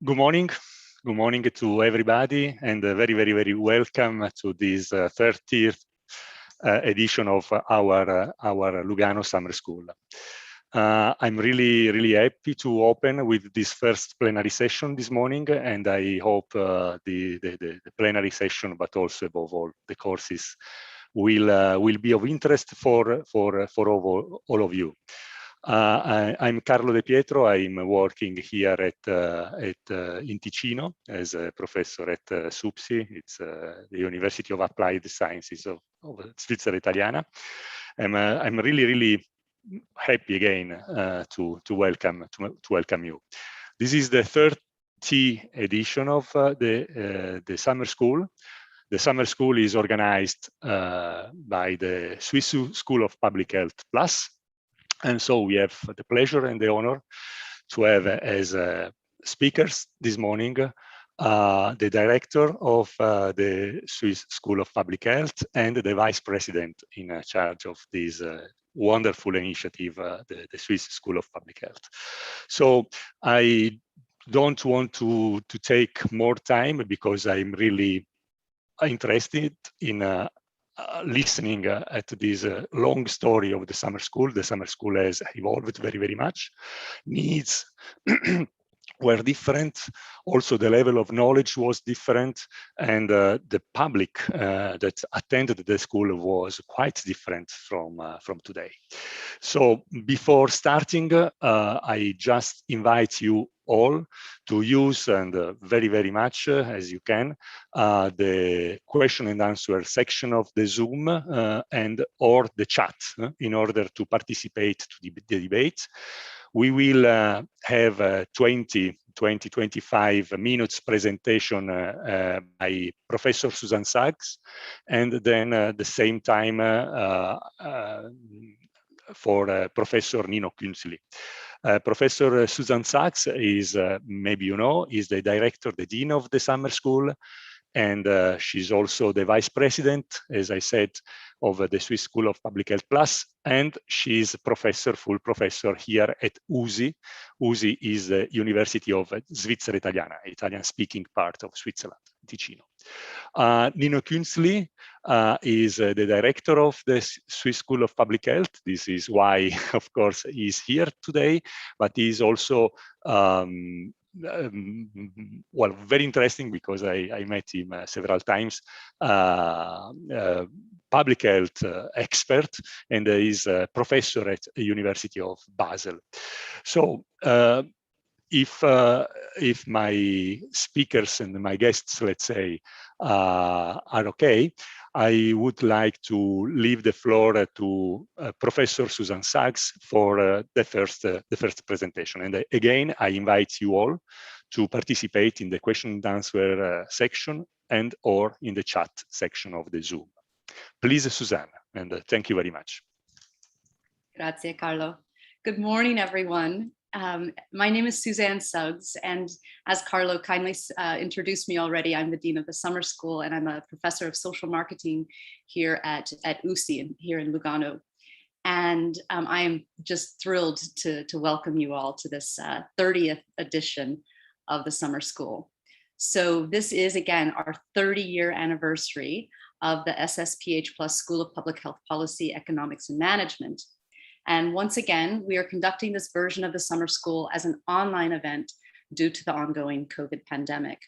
Good morning. Good morning to everybody, and very welcome to this 30th edition of our Lugano Summer School. I'm really happy to open with this first plenary session this morning, and I hope the plenary session, but also above all the courses, will be of interest for all of you. I'm Carlo De Pietro. I'm working here in Ticino as a professor at SUPSI. It's the University of Applied Sciences of Svizzera Italiana. I'm really happy again to welcome you. This is the 30th edition of the summer school. The summer school is organized by the Swiss School of Public Health Plus. And so we have the pleasure and the honor to have as speakers this morning the director of the Swiss School of Public Health and the vice president in charge of this wonderful initiative, the Swiss School of Public Health. So I don't want to take more time because I'm really interested in listening at this long story of the summer school. The summer school has evolved very much. Needs were different. Also, the level of knowledge was different, and the public that attended the school was quite different from today. So before starting, I just invite you all to use, and very much as you can, the question and answer section of the Zoom and or the chat in order to participate to the debate. We will have 25 minutes presentation by Professor Suzanne Suggs, and then at the same time for Professor Nino Künzli. Professor Suzanne Suggs is, maybe you know, is the director, the dean of the summer school, and she's also the vice president, as I said, of the Swiss School of Public Health Plus, and she's full professor here at USI. USI is the University of Svizzera Italiana, Italian-speaking part of Switzerland, Ticino. Nino Künzli is the director of the Swiss School of Public Health. This is why, of course, he's here today, but he's also well, very interesting because I met him several times, public health expert, and is a professor at the University of Basel. So if my speakers and my guests, let's say, are okay, I would like to leave the floor to Professor Suzanne Suggs for the first presentation. And again, I invite you all to participate in the question and answer section and or in the chat section of the Zoom. Please, Suzanne, and thank you very much. Grazie, Carlo. Good morning, everyone. My name is Suzanne Suggs, and as Carlo kindly introduced me already, I'm the Dean of the Summer School, and I'm a Professor of Social Marketing here at USI, here in Lugano. And I am just thrilled to welcome you all to this 30th edition of the Summer School. So this is, again, our 30-year anniversary of the SSPH Plus School of Public Health Policy, Economics, and Management. And once again, we are conducting this version of the summer school as an online event due to the ongoing COVID pandemic.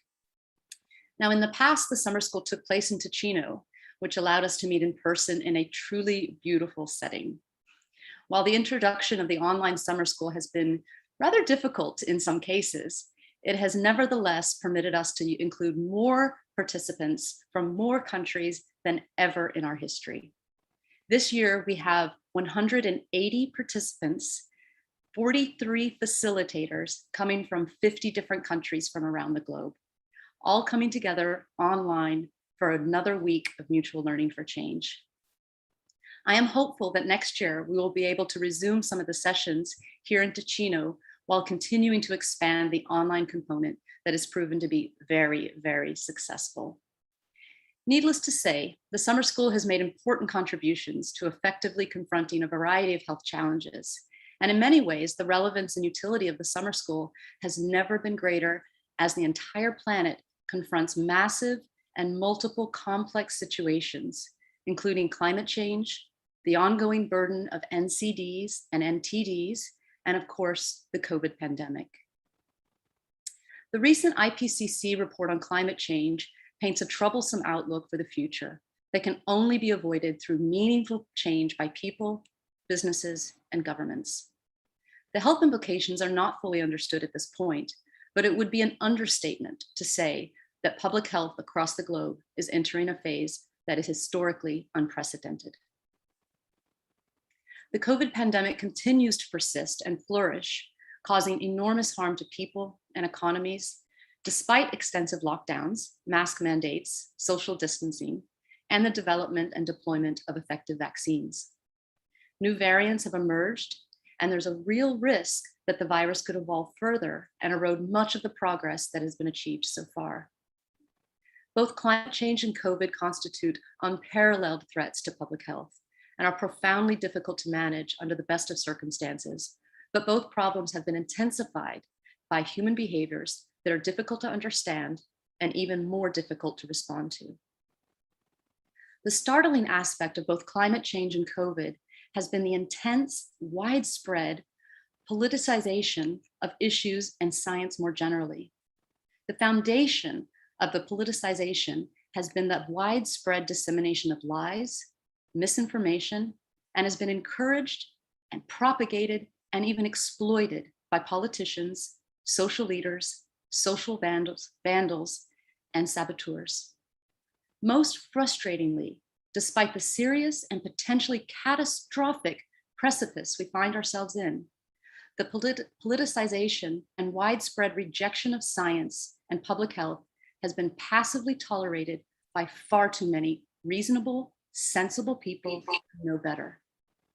Now, in the past, the summer school took place in Ticino, which allowed us to meet in person in a truly beautiful setting. While the introduction of the online summer school has been rather difficult in some cases, it has nevertheless permitted us to include more participants from more countries than ever in our history. This year, we have 180 participants, 43 facilitators coming from 50 different countries from around the globe, all coming together online for another week of mutual learning for change. I am hopeful that next year we will be able to resume some of the sessions here in Ticino while continuing to expand the online component that has proven to be very successful. Needless to say, the summer school has made important contributions to effectively confronting a variety of health challenges. And in many ways, the relevance and utility of the summer school has never been greater as the entire planet confronts massive and multiple complex situations, including climate change, the ongoing burden of NCDs and NTDs, and of course, the COVID pandemic. The recent IPCC report on climate change paints a troublesome outlook for the future that can only be avoided through meaningful change by people, businesses, and governments. The health implications are not fully understood at this point, but it would be an understatement to say that public health across the globe is entering a phase that is historically unprecedented. The COVID pandemic continues to persist and flourish, causing enormous harm to people and economies, despite extensive lockdowns, mask mandates, social distancing, and the development and deployment of effective vaccines. New variants have emerged, and there's a real risk that the virus could evolve further and erode much of the progress that has been achieved so far. Both climate change and COVID constitute unparalleled threats to public health and are profoundly difficult to manage under the best of circumstances, but both problems have been intensified by human behaviors that are difficult to understand and even more difficult to respond to. The startling aspect of both climate change and COVID has been the intense, widespread politicization of issues and science more generally. The foundation of the politicization has been the widespread dissemination of lies, misinformation, and has been encouraged and propagated and even exploited by politicians, social leaders, social vandals, and saboteurs. Most frustratingly, despite the serious and potentially catastrophic precipice we find ourselves in, the politicization and widespread rejection of science and public health has been passively tolerated by far too many reasonable, sensible people who know better,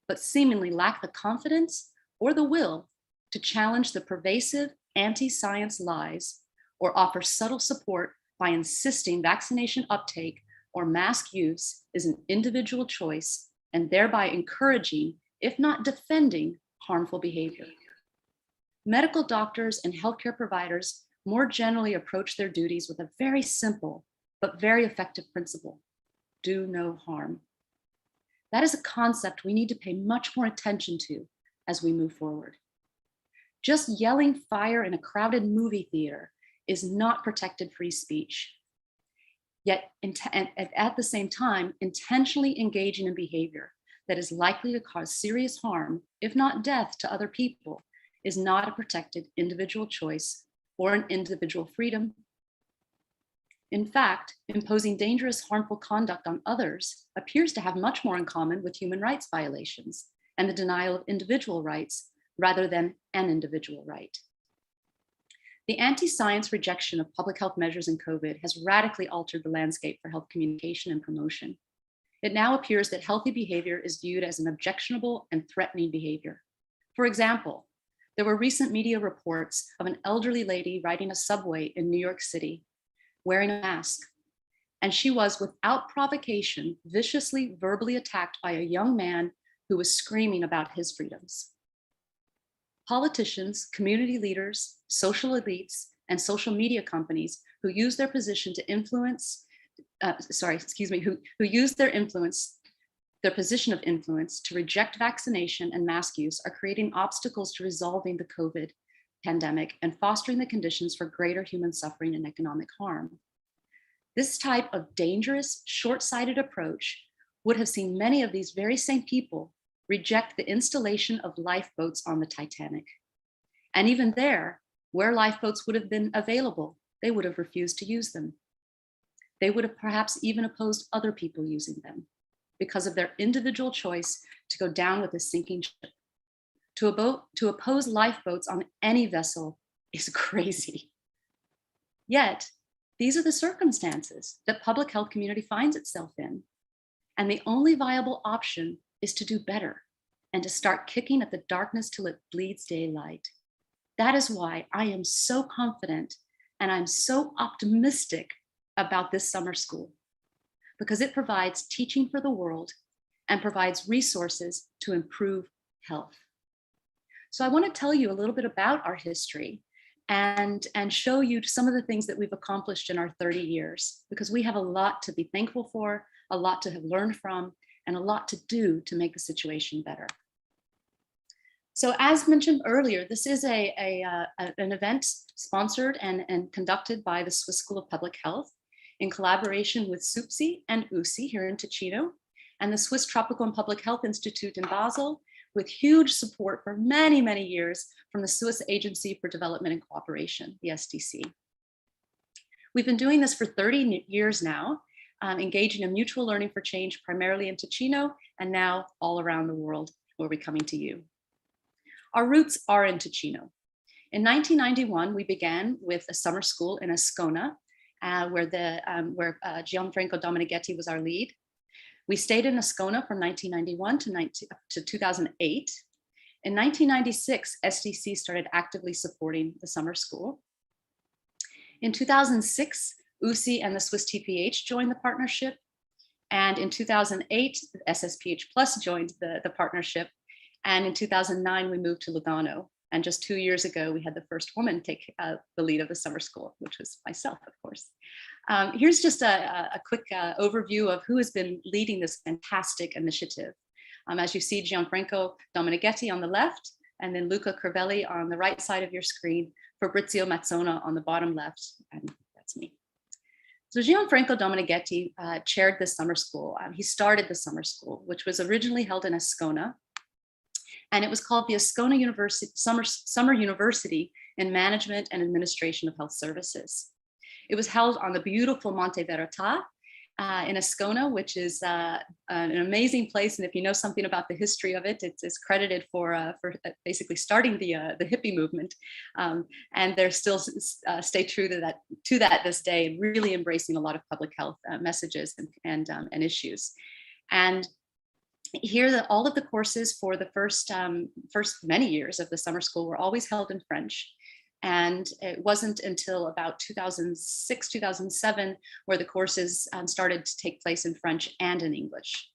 but seemingly lack the confidence or the will to challenge the pervasive anti-science lies or offer subtle support by insisting vaccination uptake or mask use is an individual choice and thereby encouraging, if not defending, harmful behavior. Medical doctors and healthcare providers more generally approach their duties with a very simple but very effective principle: do no harm. That is a concept we need to pay much more attention to as we move forward. Just yelling fire in a crowded movie theater is not protected free speech. Yet, at the same time, intentionally engaging in behavior that is likely to cause serious harm, if not death, to other people is not a protected individual choice or an individual freedom. In fact, imposing dangerous, harmful conduct on others appears to have much more in common with human rights violations and the denial of individual rights rather than an individual right. The anti-science rejection of public health measures in COVID has radically altered the landscape for health communication and promotion. It now appears that healthy behavior is viewed as an objectionable and threatening behavior. For example, there were recent media reports of an elderly lady riding a subway in New York City wearing a mask, and she was, without provocation, viciously verbally attacked by a young man who was screaming about his freedoms. Politicians, community leaders, social elites, and social media companies who use their position to influence, who use their position of influence to reject vaccination and mask use are creating obstacles to resolving the COVID pandemic and fostering the conditions for greater human suffering and economic harm. This type of dangerous, short-sighted approach would have seen many of these very same people reject the installation of lifeboats on the Titanic. And even there, where lifeboats would have been available, they would have refused to use them. They would have perhaps even opposed other people using them because of their individual choice to go down with a sinking ship. To oppose lifeboats on any vessel is crazy. Yet, these are the circumstances that public health community finds itself in. And the only viable option is to do better and to start kicking at the darkness till it bleeds daylight. That is why I am so confident and I'm so optimistic about this summer school, because it provides teaching for the world and provides resources to improve health. So I want to tell you a little bit about our history and show you some of the things that we've accomplished in our 30 years, because we have a lot to be thankful for, a lot to have learned from, and a lot to do to make the situation better. So as mentioned earlier, this is an event sponsored and conducted by the Swiss School of Public Health in collaboration with SUPSI and USI here in Ticino, and the Swiss Tropical and Public Health Institute in Basel, with huge support for many, many years from the Swiss Agency for Development and Cooperation, the SDC. We've been doing this for 30 years now, engaging in mutual learning for change, primarily in Ticino, and now all around the world, where we're coming to you. Our roots are in Ticino. In 1991, we began with a summer school in Ascona, where Gianfranco Domenighetti was our lead. We stayed in Ascona from 1991 to 2008. In 1996, SDC started actively supporting the summer school. In 2006, USI and the SwissTPH joined the partnership. And in 2008, SSPH Plus joined the partnership. And in 2009, we moved to Lugano. And just 2 years ago, we had the first woman take the lead of the summer school, which was myself, of course. Here's just a quick overview of who has been leading this fantastic initiative. As you see, Gianfranco Domenighetti on the left, and then Luca Crivelli on the right side of your screen, Fabrizio Mazzona on the bottom left, and that's me. So Gianfranco Domenighetti chaired this summer school. He started the summer school, which was originally held in Ascona, and it was called the Ascona University, Summer University in Management and Administration of Health Services. It was held on the beautiful Monte Verita in Ascona, which is an amazing place. And if you know something about the history of it, it's credited for basically starting the hippie movement. And they're still stay true to that this day, and really embracing a lot of public health messages and issues. And here, all of the courses for the first many years of the summer school were always held in French. And it wasn't until about 2006, 2007, where the courses started to take place in French and in English.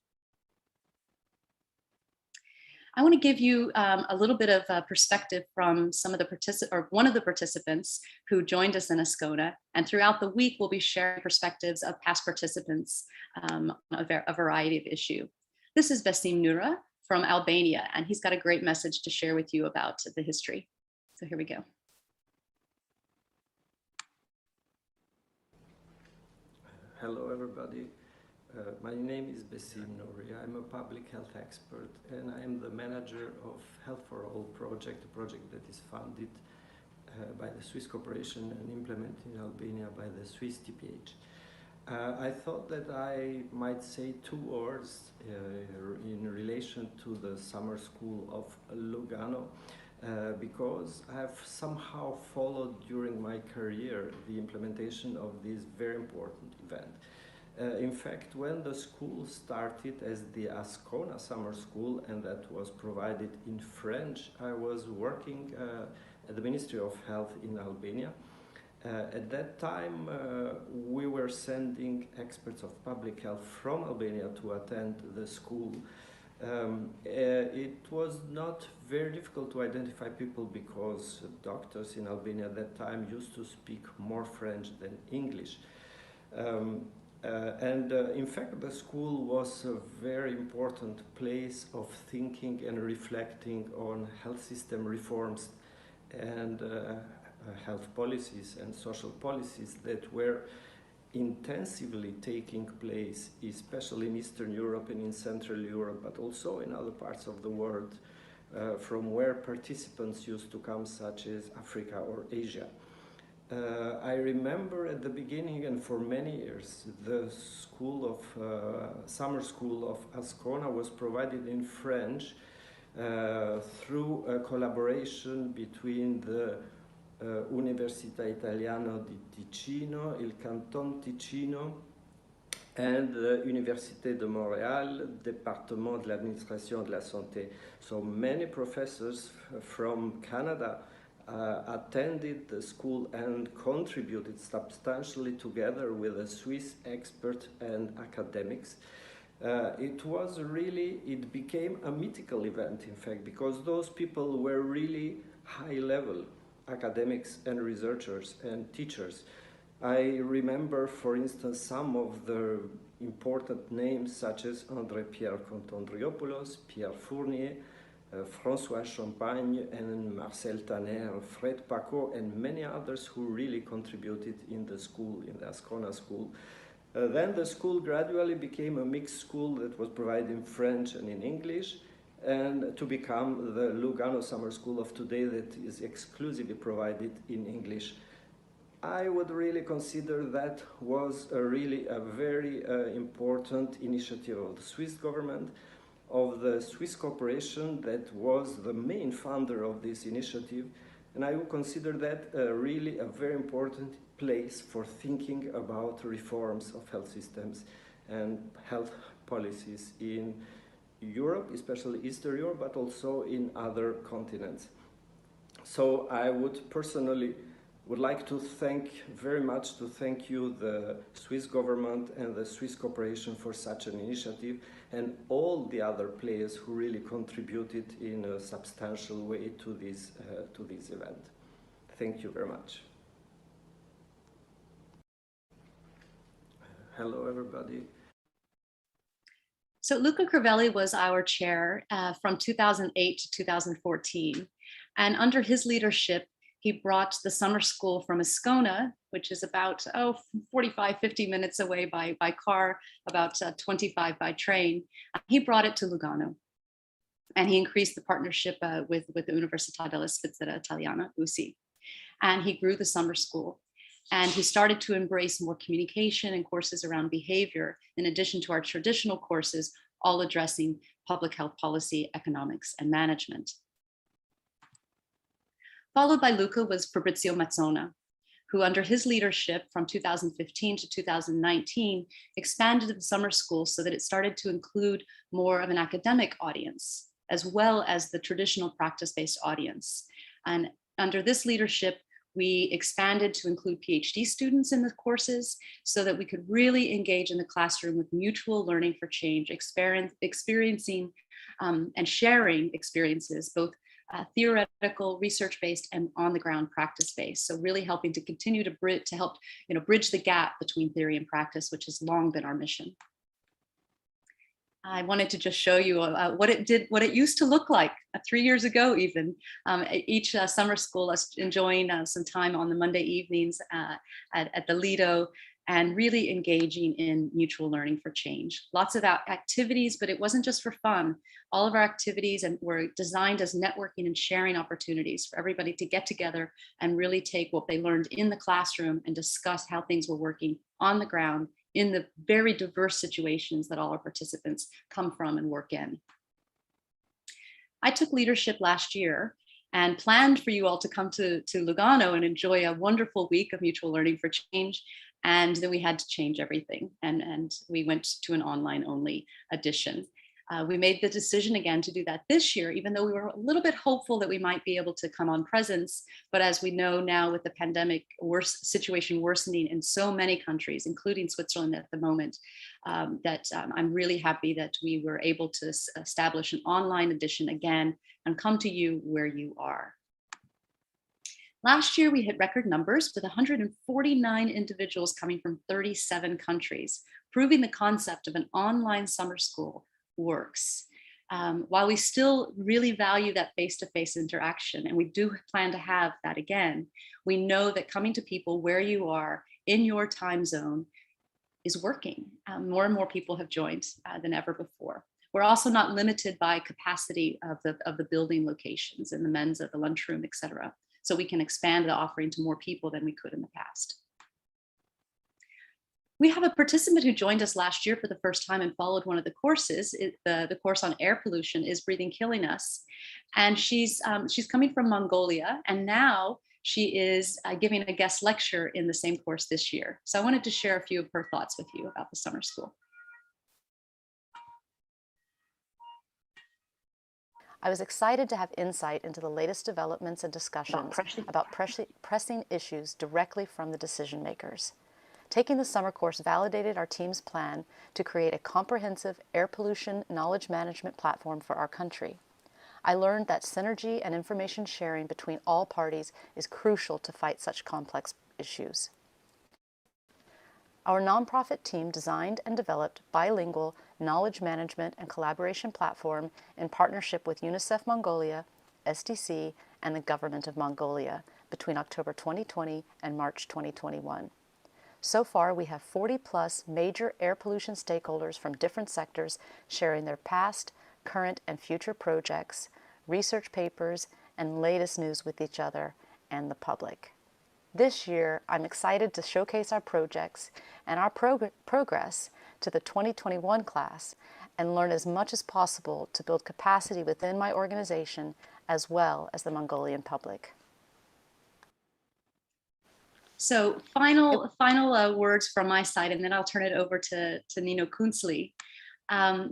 I want to give you a little bit of perspective from some of the one of the participants who joined us in Ascona. And throughout the week, we'll be sharing perspectives of past participants on a variety of issues. This is Basim Nura from Albania, and he's got a great message to share with you about the history. So here we go. Hello, everybody. My name is Basim Nouri. I'm a public health expert, and I am the manager of Health for All project, a project that is funded by the Swiss Corporation and implemented in Albania by the SwissTPH. I thought that I might say 2 words in relation to the summer school of Lugano, because I have somehow followed during my career the implementation of this very important event. In fact, when the school started as the Ascona Summer School, and that was provided in French, I was working at the Ministry of Health in Albania. At that time, we were sending experts of public health from Albania to attend the school. It was not very difficult to identify people because doctors in Albania at that time used to speak more French than English. In fact, the school was a very important place of thinking and reflecting on health system reforms and health policies and social policies that were intensively taking place, especially in Eastern Europe and in Central Europe, but also in other parts of the world from where participants used to come, such as Africa or Asia. I remember at the beginning, and for many years, the summer school of Ascona was provided in French through a collaboration between the Università Italiana di Ticino, il Canton Ticino, and the Université de Montréal, Département de l'Administration de la Santé. So many professors from Canada attended the school and contributed substantially together with a Swiss expert and academics. It became a mythical event, in fact, because those people were really high level. academics and researchers and teachers. I remember, for instance, some of the important names such as André-Pierre Contandriopoulos, Pierre Fournier, François Champagne and Marcel Tanner, Fred Paco, and many others who really contributed in the school, in the Ascona school. Then the school gradually became a mixed school that was provided in French and in English, and to become the Lugano Summer School of today that is exclusively provided in English. I would really consider that was really a very important initiative of the Swiss government, of the Swiss corporation that was the main funder of this initiative, and I would consider that really a very important place for thinking about reforms of health systems and health policies in Europe, especially Eastern Europe, but also in other continents. So I would personally like to thank you, the Swiss government and the Swiss corporation for such an initiative, and all the other players who really contributed in a substantial way to this event. Thank you very much. Hello, everybody. So Luca Crivelli was our chair from 2008 to 2014. And under his leadership, he brought the summer school from Ascona, which is about 45, 50 minutes away by car, about 25 by train. He brought it to Lugano. And he increased the partnership with the Università della Svizzera Italiana, USI. And he grew the summer school. And he started to embrace more communication and courses around behavior, in addition to our traditional courses, all addressing public health policy, economics, and management. Followed by Luca was Fabrizio Mazzona, who under his leadership from 2015 to 2019 expanded the summer school so that it started to include more of an academic audience, as well as the traditional practice-based audience. And under this leadership, we expanded to include PhD students in the courses so that we could really engage in the classroom with mutual learning for change, experiencing and sharing experiences, both theoretical, research-based, and on-the-ground practice-based. So really helping to continue to help bridge the gap between theory and practice, which has long been our mission. I wanted to just show you what it used to look like 3 years ago even. Each summer school, us enjoying some time on the Monday evenings at the Lido and really engaging in mutual learning for change. Lots of activities, but it wasn't just for fun. All of our activities were designed as networking and sharing opportunities for everybody to get together and really take what they learned in the classroom and discuss how things were working on the ground in the very diverse situations that all our participants come from and work in. I took leadership last year and planned for you all to come to Lugano and enjoy a wonderful week of mutual learning for change. And then we had to change everything. And we went to an online only edition. We made the decision again to do that this year, even though we were a little bit hopeful that we might be able to come on presence. But as we know now with the pandemic situation worsening in so many countries, including Switzerland at the moment, I'm really happy that we were able to establish an online edition again and come to you where you are. Last year, we hit record numbers with 149 individuals coming from 37 countries, proving the concept of an online summer school works. While we still really value that face-to-face interaction, and we do plan to have that again, we know that coming to people where you are in your time zone is working. More and more people have joined than ever before. We're also not limited by capacity of the building locations in the mensa, the lunchroom, et cetera. So we can expand the offering to more people than we could in the past. We have a participant who joined us last year for the first time and followed one of the courses. The course on air pollution, Is Breathing Killing Us? And she's coming from Mongolia, and now she is giving a guest lecture in the same course this year. So I wanted to share a few of her thoughts with you about the summer school. I was excited to have insight into the latest developments and discussions about pressing issues directly from the decision makers. Taking the summer course validated our team's plan to create a comprehensive air pollution knowledge management platform for our country. I learned that synergy and information sharing between all parties is crucial to fight such complex issues. Our nonprofit team designed and developed bilingual knowledge management and collaboration platform in partnership with UNICEF Mongolia, SDC, and the government of Mongolia between October 2020 and March 2021. So far, we have 40+ major air pollution stakeholders from different sectors sharing their past, current, and future projects, research papers, and latest news with each other and the public. This year, I'm excited to showcase our projects and our progress to the 2021 class and learn as much as possible to build capacity within my organization as well as the Mongolian public. So final words from my side, and then I'll turn it over to Nino Künzli.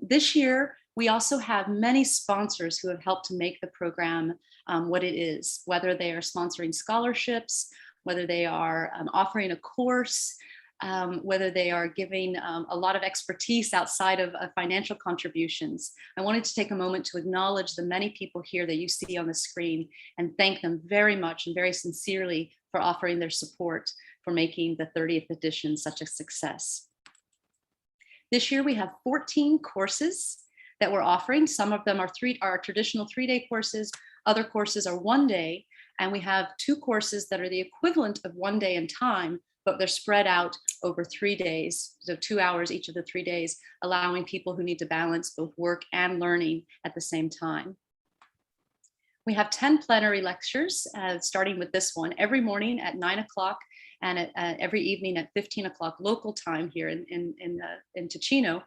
This year, we also have many sponsors who have helped to make the program what it is, whether they are sponsoring scholarships, whether they are offering a course, whether they are giving a lot of expertise outside of financial contributions. I wanted to take a moment to acknowledge the many people here that you see on the screen and thank them very much and very sincerely for offering their support for making the 30th edition such a success. This year we have 14 courses that we're offering. Some of them are traditional 3-day courses, other courses are 1 day, and we have 2 courses that are the equivalent of 1 day in time, but they're spread out over 3 days, so 2 hours each of the 3 days, allowing people who need to balance both work and learning at the same time. We have 10 plenary lectures, starting with this one, every morning at 9 o'clock and every evening at 15 o'clock local time here in Ticino.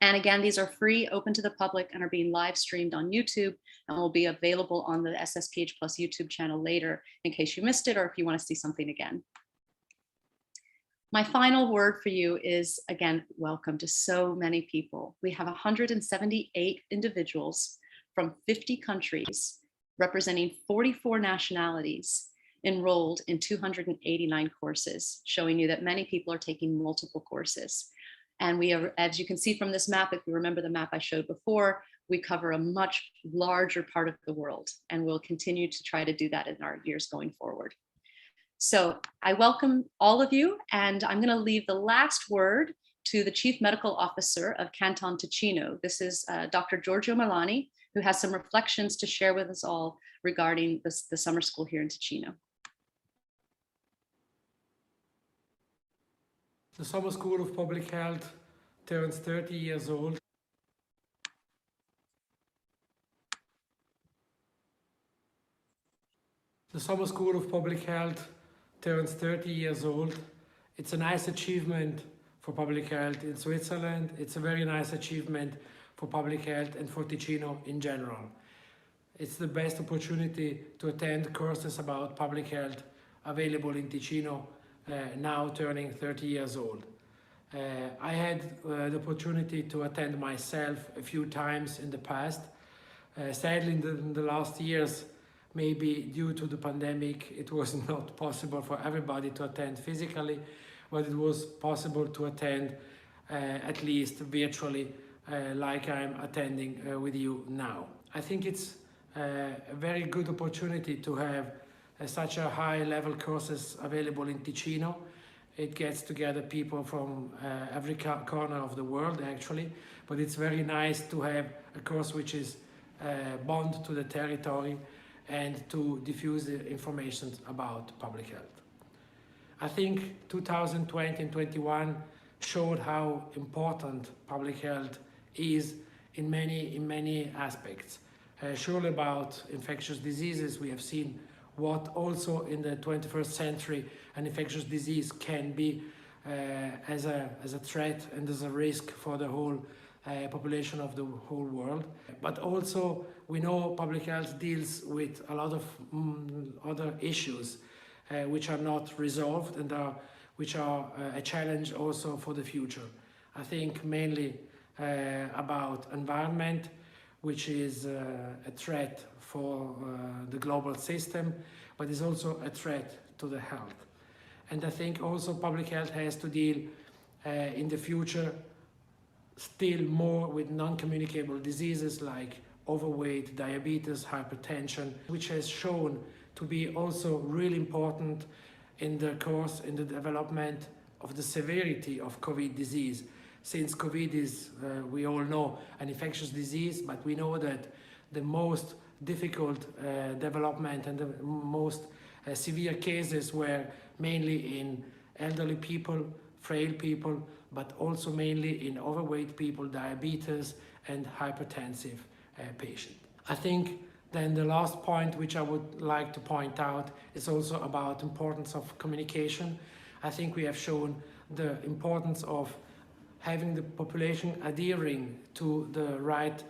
And again, these are free, open to the public, and are being live streamed on YouTube and will be available on the SSPH Plus YouTube channel later in case you missed it or if you want to see something again. My final word for you is, again, welcome to so many people. We have 178 individuals from 50 countries representing 44 nationalities enrolled in 289 courses, showing you that many people are taking multiple courses. And we are, as you can see from this map, if you remember the map I showed before, we cover a much larger part of the world, and we'll continue to try to do that in our years going forward. So I welcome all of you, and I'm going to leave the last word to the Chief Medical Officer of Canton Ticino. This is Dr. Giorgio Milani, who has some reflections to share with us all regarding the summer school here in Ticino. The Summer School of Public Health turns 30 years old. The Summer School of Public Health turns 30 years old. It's a nice achievement for public health in Switzerland. It's a very nice achievement for public health and for Ticino in general. It's the best opportunity to attend courses about public health available in Ticino, now turning 30 years old. I had the opportunity to attend myself a few times in the past. Sadly, in the last years, maybe due to the pandemic, it was not possible for everybody to attend physically, but it was possible to attend at least virtually, like I'm attending with you now. I think it's a very good opportunity to have such a high-level courses available in Ticino. It gets together people from every corner of the world, actually, but it's very nice to have a course which is bound to the territory and to diffuse the information about public health. I think 2020 and 21 showed how important public health is in many aspects. Surely about infectious diseases, we have seen what also in the 21st century an infectious disease can be as a threat and as a risk for the whole population of the whole world. But also we know public health deals with a lot of other issues which are not resolved and which are a challenge also for the future. I think mainly about environment, which is a threat for the global system, but is also a threat to the health. And I think also public health has to deal in the future still more with non-communicable diseases like overweight, diabetes, hypertension, which has shown to be also really important in the course, in the development of the severity of COVID disease. Since COVID is, we all know, an infectious disease, but we know that the most difficult development and the most severe cases were mainly in elderly people, frail people, but also mainly in overweight people, diabetes, and hypertensive patients. I think then the last point which I would like to point out is also about importance of communication. I think we have shown the importance of having the population adhering to the right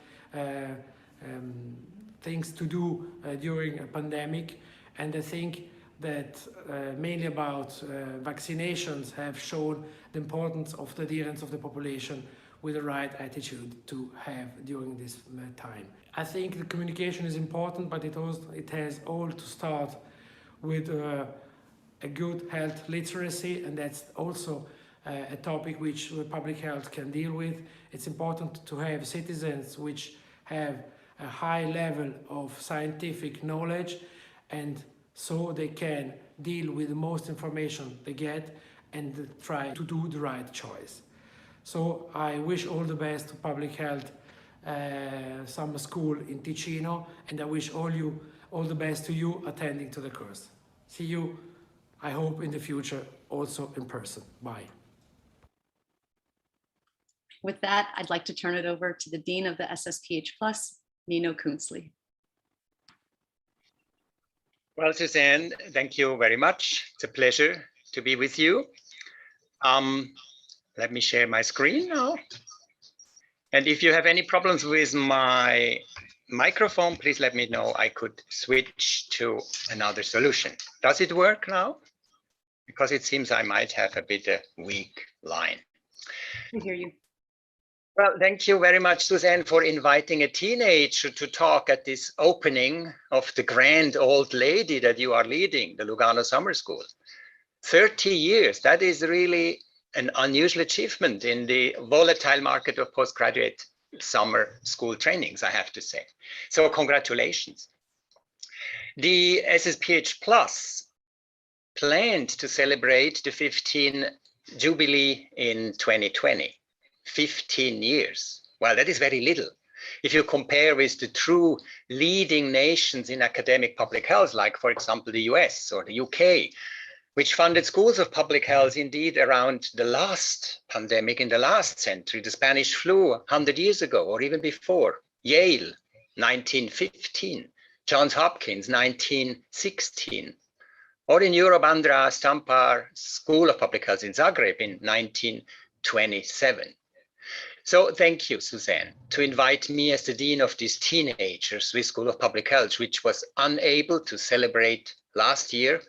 things to do during a pandemic, and I think that mainly about vaccinations have shown the importance of the adherence of the population with the right attitude to have during this time. I think the communication is important, but it has all to start with a good health literacy, and that's also a topic which public health can deal with. It's important to have citizens which have a high level of scientific knowledge, and so they can deal with the most information they get and try to do the right choice. So I wish all the best to public health summer school in Ticino, and I wish all the best to you attending to the course. See you, I hope, in the future also in person. Bye. With that, I'd like to turn it over to the Dean of the SSPH Plus, Nino Künzli. Well, Suzanne, thank you very much. It's a pleasure to be with you. Let me share my screen now. And if you have any problems with my microphone, please let me know. I could switch to another solution. Does it work now? Because it seems I might have a bit of a weak line. I hear you. Well, thank you very much, Suzanne, for inviting a teenager to talk at this opening of the grand old lady that you are leading, the Lugano Summer School. 30 years, that is really an unusual achievement in the volatile market of postgraduate summer school trainings, I have to say. So congratulations. The SSPH Plus planned to celebrate the 15th Jubilee in 2020. 15 years. Well, that is very little. If you compare with the true leading nations in academic public health, like, for example, the US or the UK, which funded schools of public health indeed around the last pandemic in the last century, the Spanish flu 100 years ago, or even before. Yale, 1915, Johns Hopkins, 1916, or in Europe, Andras Tampar School of Public Health in Zagreb in 1927. So thank you, Suzanne, to invite me as the Dean of this teenager Swiss School of Public Health, which was unable to celebrate last year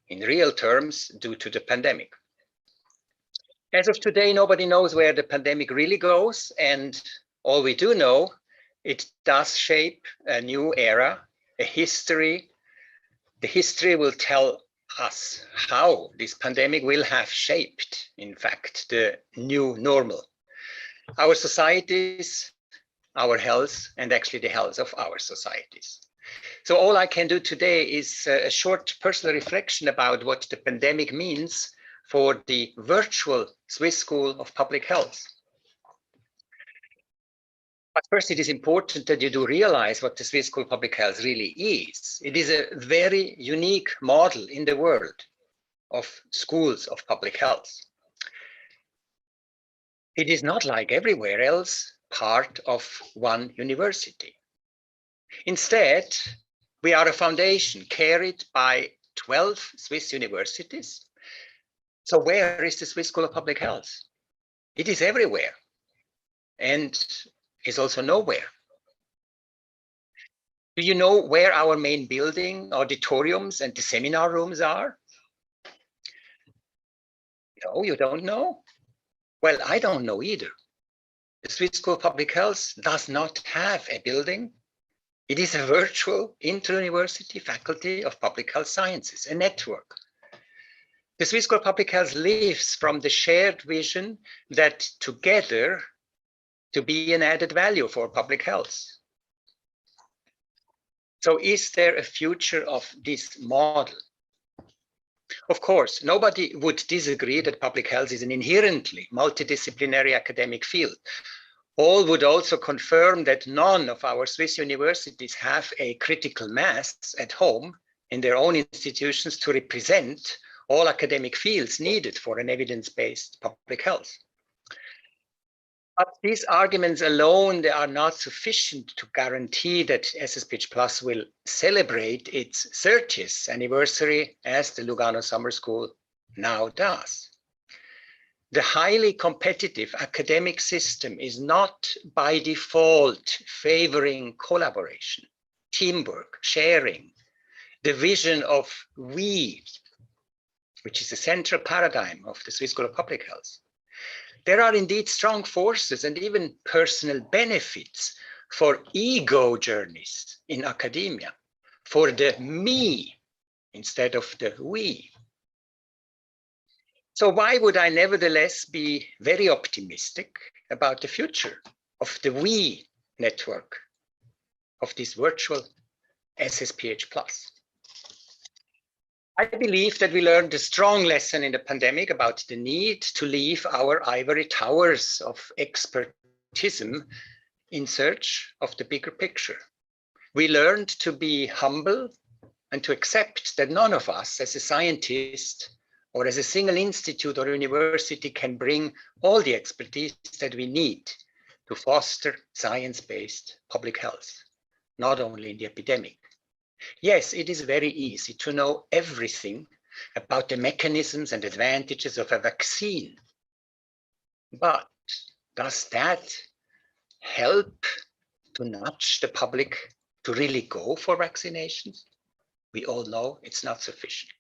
in real terms due to the pandemic. As of today, nobody knows where the pandemic really goes, and all we do know, it does shape a new era, a history. The history will tell us how this pandemic will have shaped, in fact, the new normal. Our societies, our health, and actually the health of our societies. So all I can do today is a short personal reflection about what the pandemic means for the virtual Swiss School of Public Health. But first, it is important that you do realize what the Swiss School of Public Health really is. It is a very unique model in the world of schools of public health. It is not like everywhere else part of one university. Instead, we are a foundation carried by 12 Swiss universities. So where is the Swiss School of Public Health? It is everywhere and is also nowhere. Do you know where our main building, auditoriums, and the seminar rooms are? No, you don't know? Well, I don't know either. The Swiss School of Public Health does not have a building. It is a virtual InterUniversity Faculty of Public Health Sciences, a network. The Swiss School of Public Health lives from the shared vision that together to be an added value for public health. So is there a future of this model? Of course, nobody would disagree that public health is an inherently multidisciplinary academic field. All would also confirm that none of our Swiss universities have a critical mass at home in their own institutions to represent all academic fields needed for an evidence-based public health. But these arguments alone, they are not sufficient to guarantee that SSPH Plus will celebrate its 30th anniversary as the Lugano Summer School now does. The highly competitive academic system is not by default favoring collaboration, teamwork, sharing, the vision of we, which is the central paradigm of the Swiss School of Public Health. There are indeed strong forces and even personal benefits for ego journeys in academia, for the me instead of the we. So why would I nevertheless be very optimistic about the future of the we network, of this virtual SSPH Plus? I believe that we learned a strong lesson in the pandemic about the need to leave our ivory towers of expertism in search of the bigger picture. We learned to be humble and to accept that none of us as a scientist or as a single institute or university can bring all the expertise that we need to foster science-based public health, not only in the epidemic. Yes, it is very easy to know everything about the mechanisms and advantages of a vaccine. But does that help to nudge the public to really go for vaccinations? We all know it's not sufficient.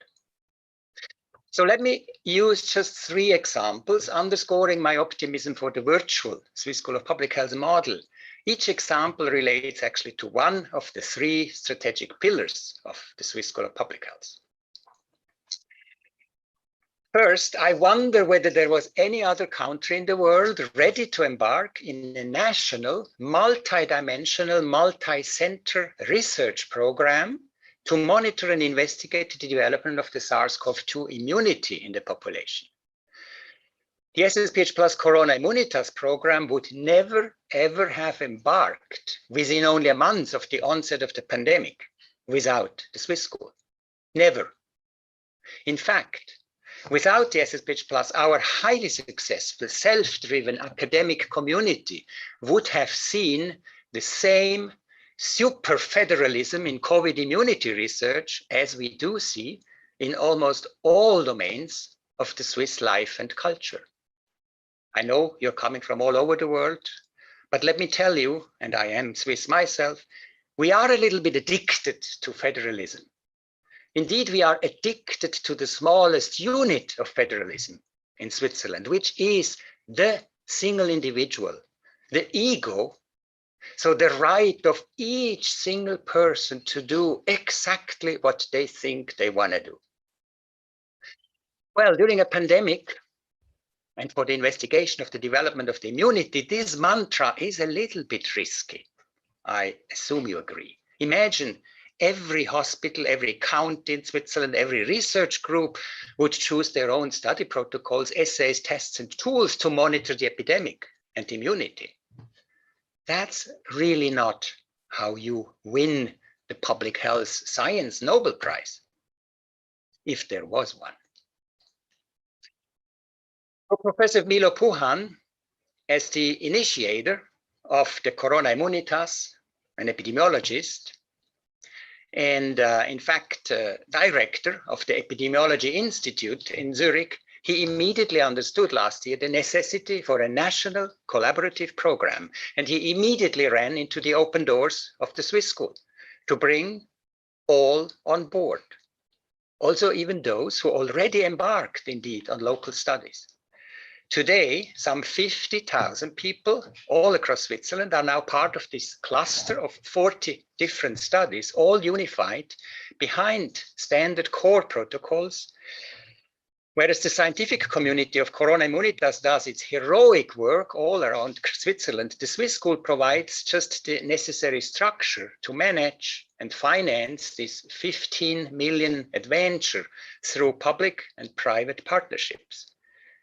So let me use just 3 examples underscoring my optimism for the virtual Swiss School of Public Health model. Each example relates actually to one of the 3 strategic pillars of the Swiss School of Public Health. First, I wonder whether there was any other country in the world ready to embark in a national, multi-dimensional, multi-center research program to monitor and investigate the development of the SARS-CoV-2 immunity in the population. The SSPH Plus Corona Immunitas program would never, ever have embarked within only a month of the onset of the pandemic without the Swiss school. Never. In fact, without the SSPH Plus, our highly successful, self-driven academic community would have seen the same super federalism in COVID immunity research as we do see in almost all domains of the Swiss life and culture. I know you're coming from all over the world, but let me tell you, and I am Swiss myself, we are a little bit addicted to federalism. Indeed, we are addicted to the smallest unit of federalism in Switzerland, which is the single individual, the ego. So the right of each single person to do exactly what they think they want to do. Well, during a pandemic, and for the investigation of the development of the immunity, this mantra is a little bit risky. I assume you agree. Imagine every hospital, every county in Switzerland, every research group would choose their own study protocols, essays, tests, and tools to monitor the epidemic and immunity. That's really not how you win the Public Health Science Nobel Prize, if there was one. For Professor Milo Puhan, as the initiator of the Corona Immunitas, an epidemiologist, and in fact, director of the Epidemiology Institute in Zurich, he immediately understood last year the necessity for a national collaborative program. And he immediately ran into the open doors of the Swiss school to bring all on board. Also, even those who already embarked indeed on local studies. Today, some 50,000 people all across Switzerland are now part of this cluster of 40 different studies, all unified behind standard core protocols Whereas the scientific community of Corona Immunitas does its heroic work all around Switzerland, the Swiss school provides just the necessary structure to manage and finance this 15 million adventure through public and private partnerships.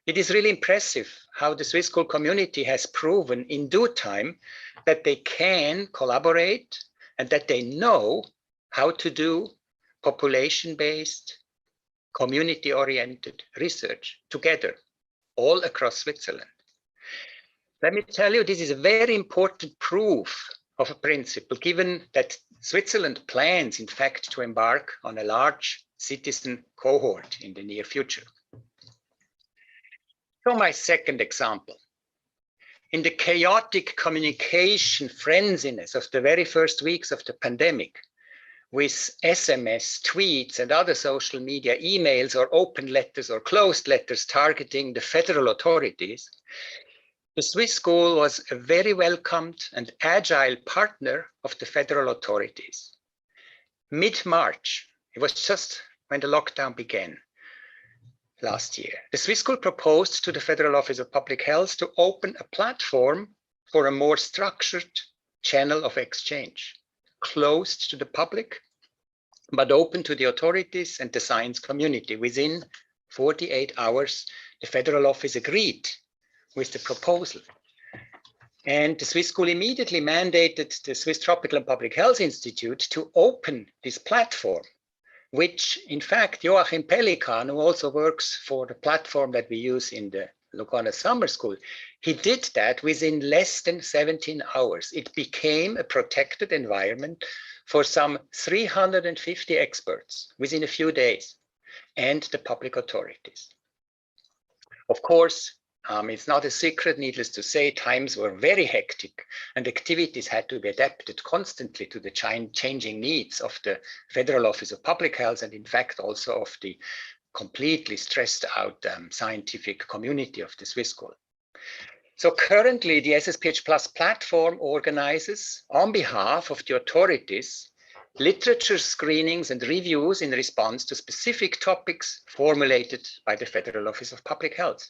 It is really impressive how the Swiss school community has proven in due time that they can collaborate and that they know how to do population-based, community-oriented research together all across Switzerland. Let me tell you, this is a very important proof of a principle, given that Switzerland plans, in fact, to embark on a large citizen cohort in the near future. So my second example. In the chaotic communication frenziness of the very first weeks of the pandemic, with SMS, tweets, and other social media emails or open letters or closed letters targeting the federal authorities, the Swiss school was a very welcomed and agile partner of the federal authorities. Mid-March, it was just when the lockdown began last year, the Swiss school proposed to the Federal Office of Public Health to open a platform for a more structured channel of exchange, closed to the public, but open to the authorities and the science community. Within 48 hours, the federal office agreed with the proposal. And the Swiss school immediately mandated the Swiss Tropical and Public Health Institute to open this platform, which in fact, Joachim Pelikan, who also works for the platform that we use in the Lugano Summer School, he did that within less than 17 hours. It became a protected environment for some 350 experts within a few days and the public authorities. Of course, it's not a secret, needless to say, times were very hectic and activities had to be adapted constantly to the changing needs of the Federal Office of Public Health and in fact also of the completely stressed out scientific community of the Swiss school. So currently the SSPH Plus platform organizes on behalf of the authorities literature screenings and reviews in response to specific topics formulated by the Federal Office of Public Health.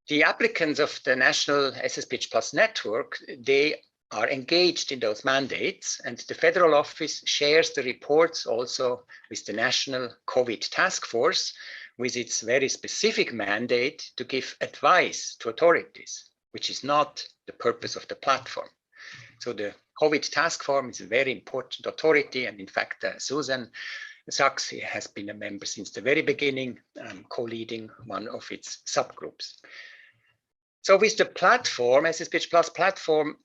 The applicants of the national SSPH Plus network, they are engaged in those mandates, and the federal office shares the reports also with the national COVID task force with its very specific mandate to give advice to authorities, which is not the purpose of the platform. So the COVID task force is a very important authority, and in fact, Suzanne Suggs has been a member since the very beginning, co-leading one of its subgroups. So with the platform, SSPH Plus platform,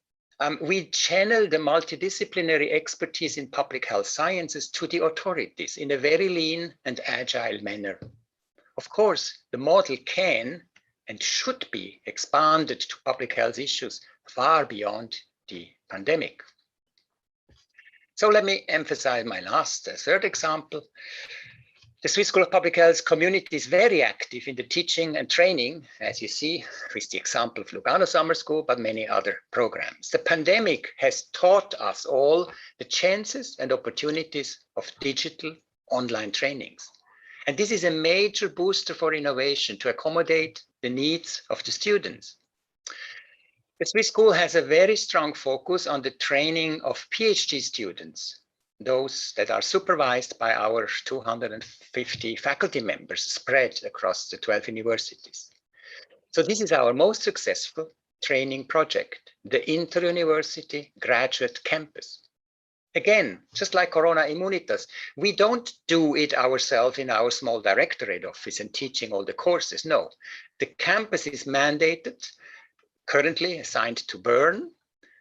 we channel the multidisciplinary expertise in public health sciences to the authorities in a very lean and agile manner. Of course, the model can and should be expanded to public health issues far beyond the pandemic. So let me emphasize my third example. The Swiss School of Public Health community is very active in the teaching and training, as you see, with the example of Lugano Summer School, but many other programs. The pandemic has taught us all the chances and opportunities of digital online trainings. And this is a major booster for innovation to accommodate the needs of the students. The Swiss School has a very strong focus on the training of PhD students, those that are supervised by our 250 faculty members spread across the 12 universities. So this is our most successful training project, the InterUniversity Graduate Campus. Again, just like Corona Immunitas, we don't do it ourselves in our small directorate office and teaching all the courses. No, the campus is mandated, currently assigned to Bern,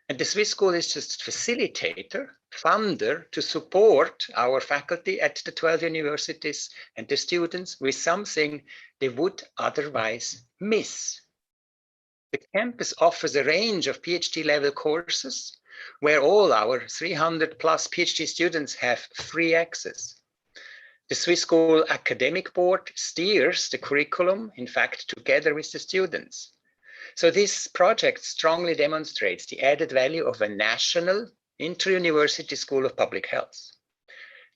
and the Swiss School is just facilitator, funder to support our faculty at the 12 universities and the students with something they would otherwise miss. The campus offers a range of PhD level courses where all our 300 plus PhD students have free access. The Swiss School Academic Board steers the curriculum, in fact, together with the students. So this project strongly demonstrates the added value of a national inter-university school of public health.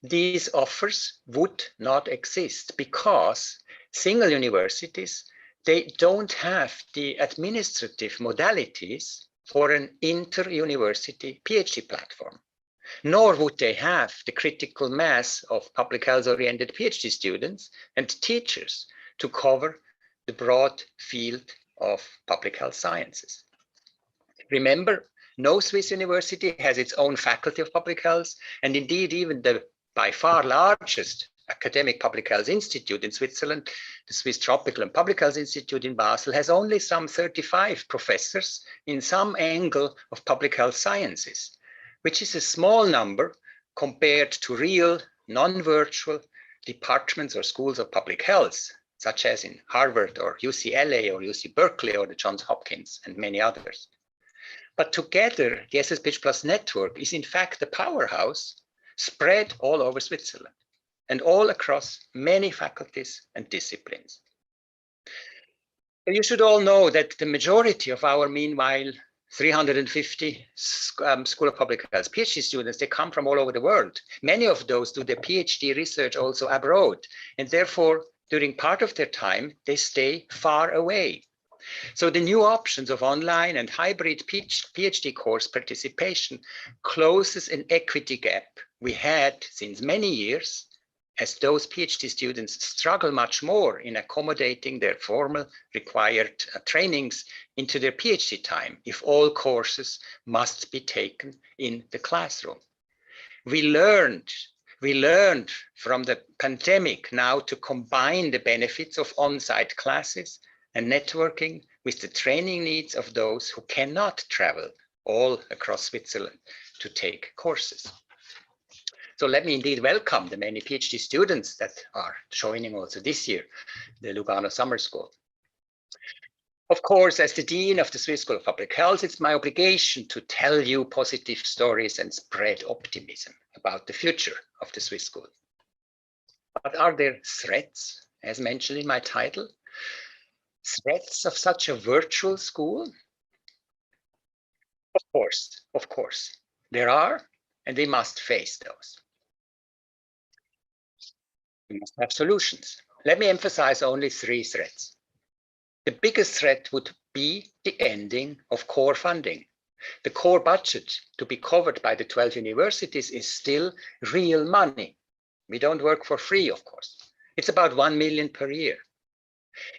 These offers would not exist because Single universities, they don't have the administrative modalities for an inter-university PhD platform, nor would they have the critical mass of public health-oriented PhD students and teachers to cover the broad field of public health sciences. Remember, no Swiss university has its own faculty of public health, and indeed even the by far largest academic public health institute in Switzerland, the Swiss Tropical and Public Health Institute in Basel, has only some 35 professors in some angle of public health sciences, which is a small number compared to real, non-virtual departments or schools of public health, such as in Harvard or UCLA or UC Berkeley or the Johns Hopkins and many others. But together, the SSPH Plus network is in fact a powerhouse spread all over Switzerland and all across many faculties and disciplines. You should all know that the majority of our, meanwhile, 350 School of Public Health PhD students, they come from all over the world. Many of those do their PhD research also abroad, and therefore, during part of their time, they stay far away. So the new options of online and hybrid PhD course participation closes an equity gap we had since many years, as those PhD students struggle much more in accommodating their formal required trainings into their PhD time if all courses must be taken in the classroom. We learned from the pandemic now to combine the benefits of on-site classes and networking with the training needs of those who cannot travel all across Switzerland to take courses. So let me indeed welcome the many PhD students that are joining also this year, the Lugano Summer School. Of course, as the Dean of the Swiss School of Public Health, it's my obligation to tell you positive stories and spread optimism about the future of the Swiss School. But are there threats, as mentioned in my title? Threats of such a virtual school? Of course, there are, and we must face those. We must have solutions. Let me emphasize only 3 threats. The biggest threat would be the ending of core funding. The core budget to be covered by the 12 universities is still real money. We don't work for free, of course. It's about 1 million per year.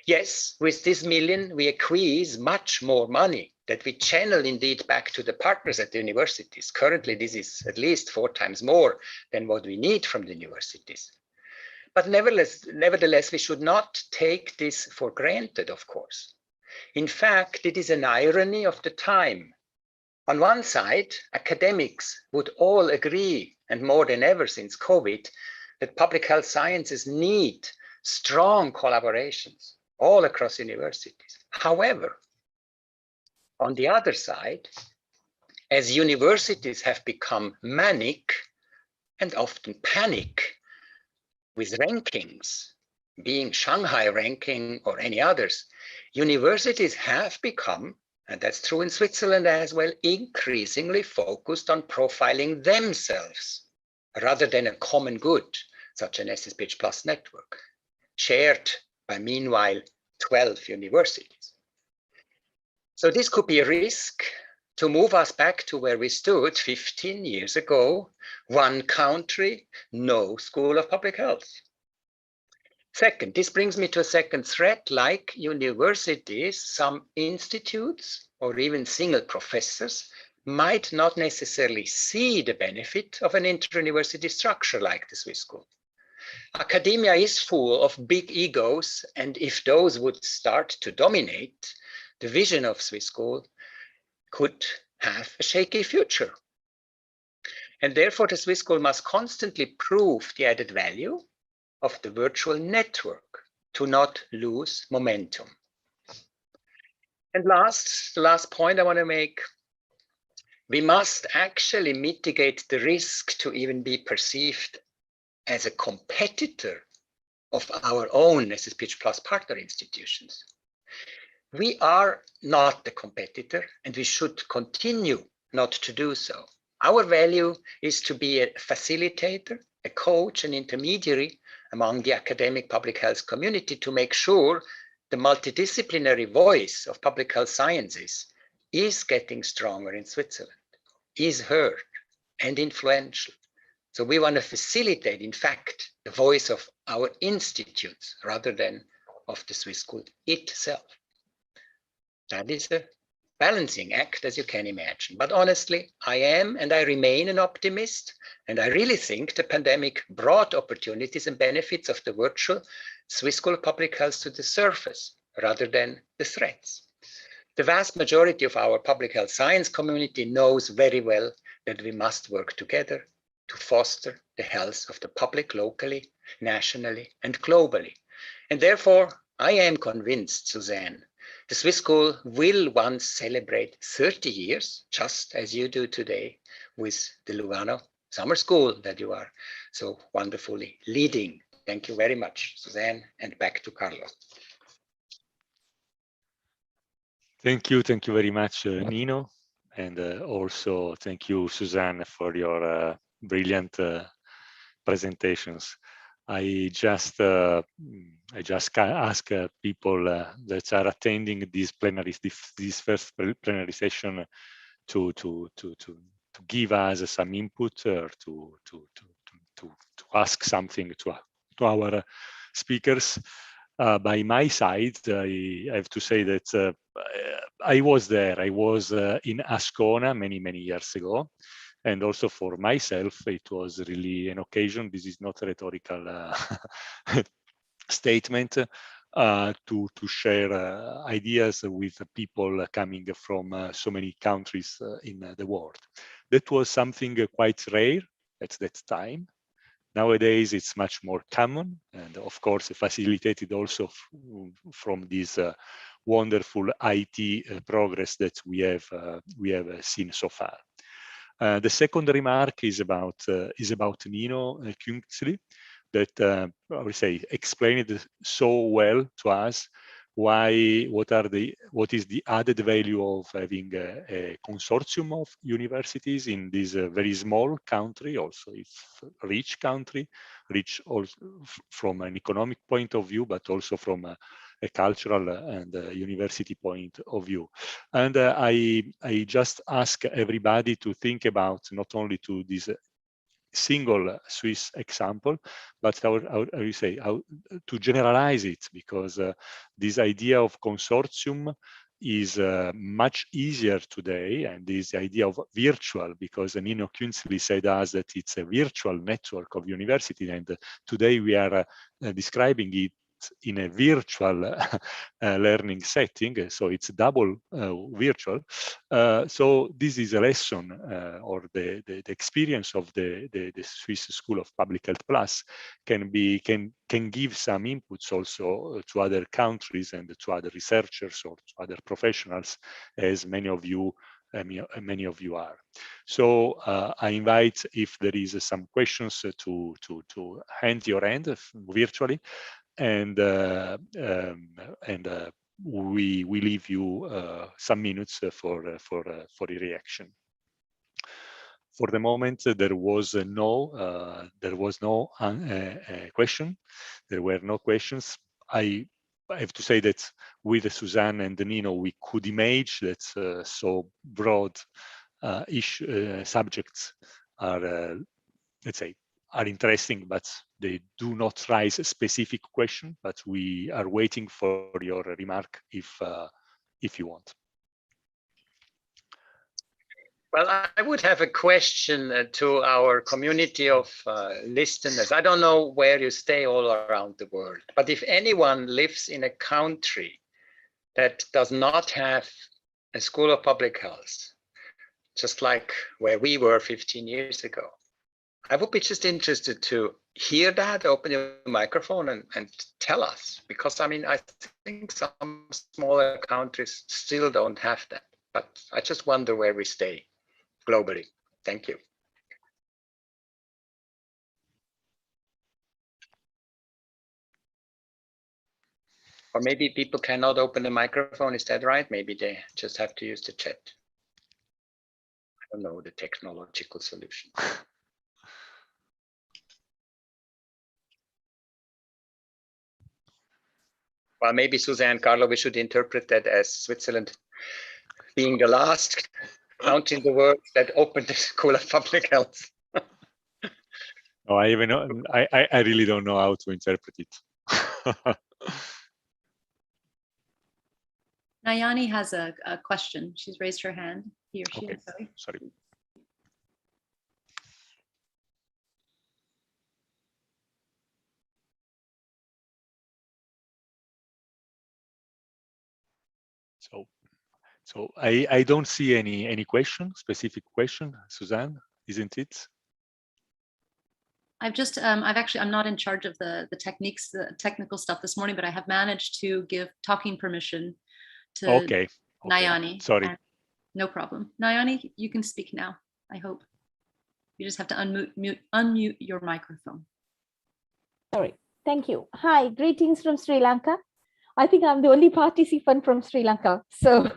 Yes, with this million, we acquire much more money that we channel indeed back to the partners at the universities. Currently, this is at least 4 times more than what we need from the universities. But nevertheless, we should not take this for granted, of course. In fact, it is an irony of the time. On one side, academics would all agree, and more than ever since COVID, that public health sciences need strong collaborations all across universities. However, on the other side, as universities have become manic and often panic with rankings, being Shanghai ranking or any others, universities have become, and that's true in Switzerland as well, increasingly focused on profiling themselves rather than a common good, such an SSPH Plus network, shared by meanwhile 12 universities. So this could be a risk to move us back to where we stood 15 years ago, one country, no School of Public Health. Second, this brings me to a second threat. Like universities, some institutes or even single professors might not necessarily see the benefit of an inter-university structure like the Swiss School. Academia is full of big egos, and if those would start to dominate, the vision of Swiss School could have a shaky future. And therefore, the Swiss School must constantly prove the added value of the virtual network to not lose momentum. And the last point I want to make, we must actually mitigate the risk to even be perceived as a competitor of our own SSPH Plus partner institutions. We are not the competitor, and we should continue not to do so. Our value is to be a facilitator, a coach, an intermediary among the academic public health community to make sure the multidisciplinary voice of public health sciences is getting stronger in Switzerland, is heard and influential. So we want to facilitate, in fact, the voice of our institutes rather than of the Swiss school itself. That is a balancing act, as you can imagine. But honestly, I am and I remain an optimist. And I really think the pandemic brought opportunities and benefits of the virtual Swiss School of Public Health to the surface rather than the threats. The vast majority of our public health science community knows very well that we must work together to foster the health of the public locally, nationally, and globally. And therefore, I am convinced, Suzanne, the Swiss School will once celebrate 30 years, just as you do today, with the Lugano Summer School that you are so wonderfully leading. Thank you very much, Suzanne, and back to Carlo. Thank you very much, Nino, and also thank you, Suzanne, for your brilliant presentations. I just ask people that are attending this first plenary session to give us some input or to ask something to our speakers. By my side, I have to say that I was there. I was in Ascona many years ago. And also for myself, it was really an occasion. This is not a rhetorical statement to share ideas with people coming from so many countries in the world. That was something quite rare at that time. Nowadays, it's much more common, and of course, facilitated also from this wonderful IT progress that we have seen so far. The second remark is about Nino Künzli, that I would say explained so well to us what is the added value of having a consortium of universities in this very small country, also if rich country, rich also from an economic point of view, but also from a cultural and university point of view. And I just ask everybody to think about not only to this single Swiss example, but how to generalize it, because this idea of consortium is much easier today, and this idea of virtual, because Nino Künzli said us that it's a virtual network of university, and today we are describing it in a virtual learning setting, so it's double virtual. So this is a lesson or the experience of the Swiss School of Public Health Plus can give some inputs also to other countries and to other researchers or to other professionals, as many of you are. So I invite, if there is some questions, to hand your hand virtually, and we leave you some minutes for the reaction. For the moment, there was no question. There were no questions. I have to say that with Suzanne and Nino, we could imagine that so broad subjects are, let's say, are interesting, but they do not raise a specific question. But we are waiting for your remark if you want. Well, I would have a question to our community of listeners. I don't know where you stay all around the world, but if anyone lives in a country that does not have a school of public health, just like where we were 15 years ago, I would be just interested to hear that, open your microphone and tell us, because I mean, I think some smaller countries still don't have that, but I just wonder where we stay globally. Thank you. Or maybe people cannot open the microphone, is that right? Maybe they just have to use the chat. I don't know the technological solution. Well, maybe Suzanne, Carlo, we should interpret that as Switzerland being the last country in the world that opened the School of Public Health. No, I really don't know how to interpret it. Nayani has a question. She's raised her hand. He or she, Okay. sorry. Sorry. So I don't see any specific question, Suzanne, isn't it? I'm not in charge of the techniques, the technical stuff this morning, but I have managed to give talking permission to Okay. Nayani. Sorry. No problem. Nayani, you can speak now, I hope. You just have to unmute your microphone. Sorry. Thank you. Hi, greetings from Sri Lanka. I think I'm the only participant from Sri Lanka. So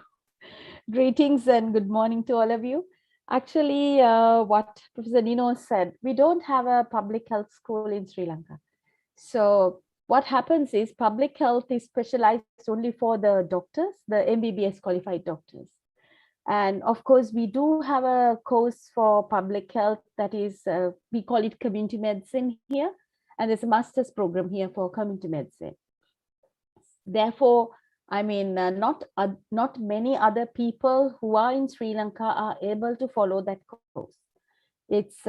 greetings and good morning to all of you. Actually, what Professor Nino said, we don't have a public health school in Sri Lanka. So what happens is public health is specialized only for the doctors, the MBBS qualified doctors. And of course, we do have a course for public health that is, we call it community medicine here. And there's a master's program here for community medicine. Therefore, I mean, not many other people who are in Sri Lanka are able to follow that course. It's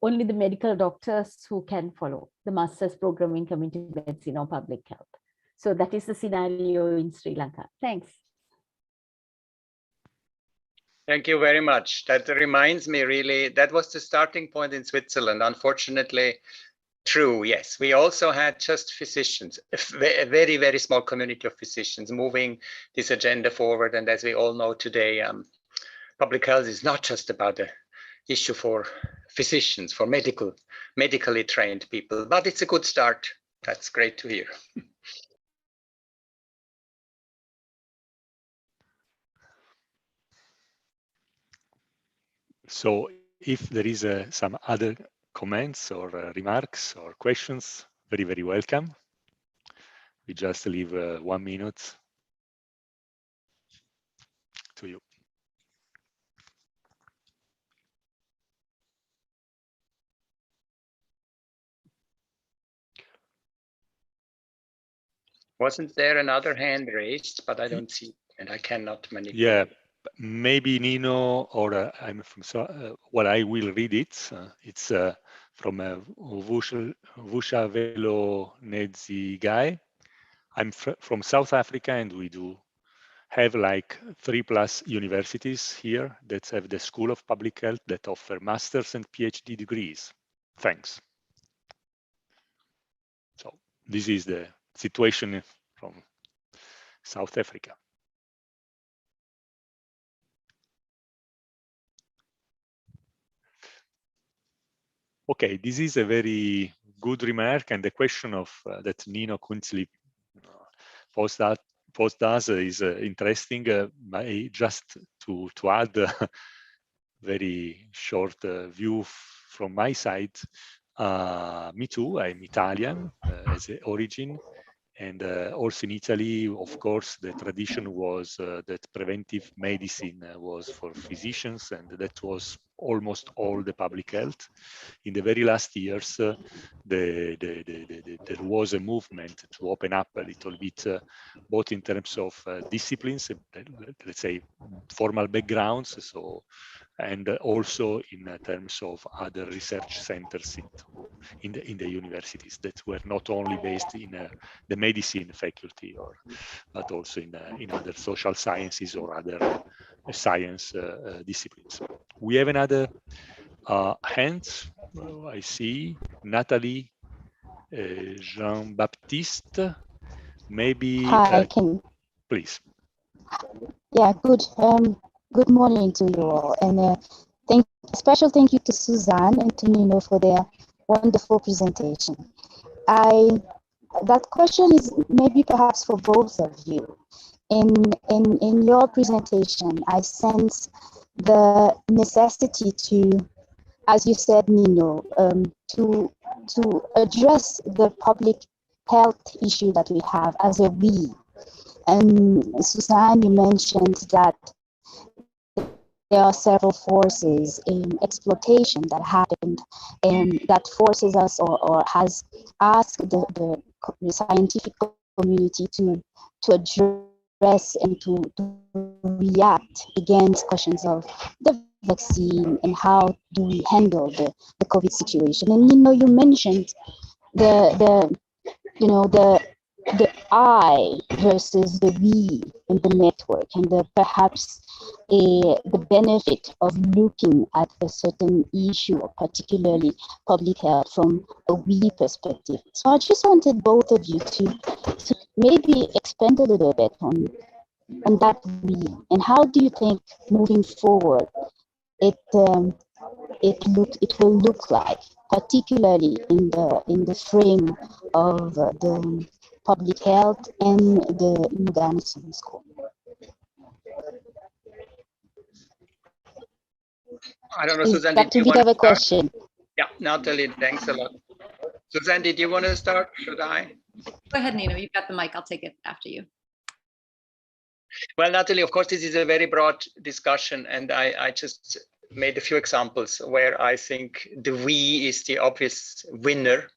only the medical doctors who can follow the master's program in community medicine or public health. So that is the scenario in Sri Lanka. Thanks. Thank you very much. That reminds me, really, that was the starting point in Switzerland. Unfortunately, true, yes. We also had just physicians, a very, very small community of physicians moving this agenda forward. And as we all know today, public health is not just about the issue for physicians, for medically trained people, but it's a good start. That's great to hear. So if there is some other comments or remarks or questions, very, very welcome. We just leave 1 minute to you. Wasn't there another hand raised, but I don't see, and I cannot manipulate. Yeah, maybe Nino, or I'm from, well, I will read it. It's from Vusha Velo Nedzi guy. I'm from South Africa, and we do have like 3+ universities here that have the School of Public Health that offer master's and PhD degrees. Thanks. So this is the situation from South Africa. Okay, this is a very good remark, and the question of that Nino Künzli posed us is interesting. Just to add a very short view from my side. Me too, I'm Italian as an origin. And also in Italy, of course, the tradition was that preventive medicine was for physicians, and that was almost all the public health. In the very last years, there was a movement to open up a little bit, both in terms of disciplines, let's say formal backgrounds, so, and also in terms of other research centers in the universities that were not only based in the medicine faculty, but also in other social sciences or other science disciplines. We have another hand. I see Natalie Jean-Baptiste. Maybe Hi, please. Yeah, good morning to you all, and special thank you to Suzanne and to Nino for their wonderful presentation. That question is maybe perhaps for both of you. In your presentation, I sense the necessity to, as you said, Nino, to address the public health issue that we have as a we. And Suzanne, you mentioned that there are several forces in exploitation that happened, and that forces us or has asked the scientific community to address and to react against questions of the vaccine and how do we handle the COVID situation. And you mentioned the I versus the we in the network, and perhaps the benefit of looking at a certain issue, or particularly public health, from a we perspective. So I just wanted both of you to maybe expand a little bit on that we, and how do you think moving forward it will look like, particularly in the frame of the public health and the Lugano Summer School. I don't know, Is Suzanne, that too big of a question? Yeah, Natalie, thanks a lot. Suzanne, did you want to start? Should I? Go ahead, Nino, you've got the mic. I'll take it after you. Well, Natalie, of course, this is a very broad discussion, and I just made a few examples where I think the we is the obvious winner.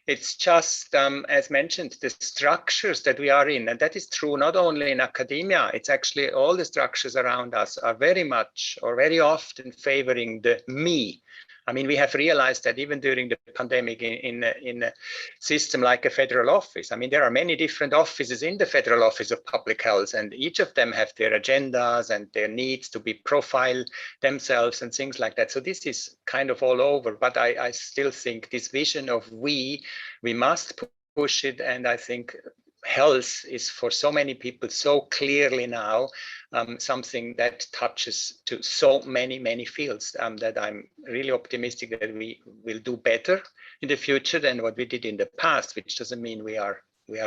It's just, as mentioned, the structures that we are in, and that is true not only in academia, it's actually all the structures around us are very much or very often favoring the me. I mean, we have realized that even during the pandemic in a system like a federal office, I mean, there are many different offices in the Federal Office of Public Health, and each of them have their agendas and their needs to be profile themselves and things like that. So this is kind of all over, but I still think this vision of we must push it. And I think health is for so many people so clearly now something that touches to so many fields that I'm really optimistic that we will do better in the future than what we did in the past, which doesn't mean we are